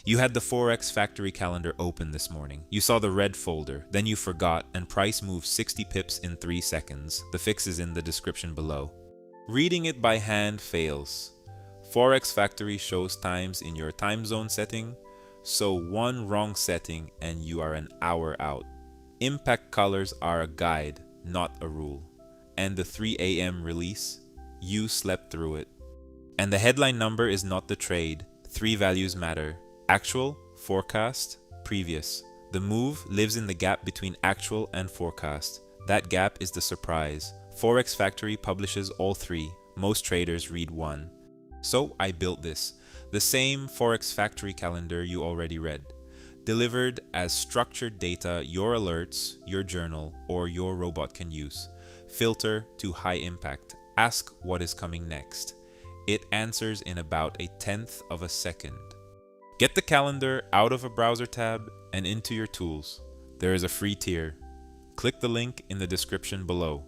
You had the Forex Factory calendar open this morning. You saw the red folder, then you forgot, and price moved 60 pips in 3 seconds. The fix is in the description below. Reading it by hand fails. Forex Factory shows times in your time zone setting, so one wrong setting and you are an hour out. Impact colors are a guide, not a rule. And the 3 a.m. release, you slept through it. And the headline number is not the trade. 3 values matter: actual, forecast, previous. The move lives in the gap between actual and forecast. That gap is the surprise. Forex Factory publishes all 3. Most traders read 1. So I built this, the same Forex Factory calendar you already read, delivered as structured data your alerts, your journal, or your robot can use. Filter to high impact. Ask what is coming next. It answers in about a tenth of a second. Get the calendar out of a browser tab and into your tools. There is a free tier. Click the link in the description below.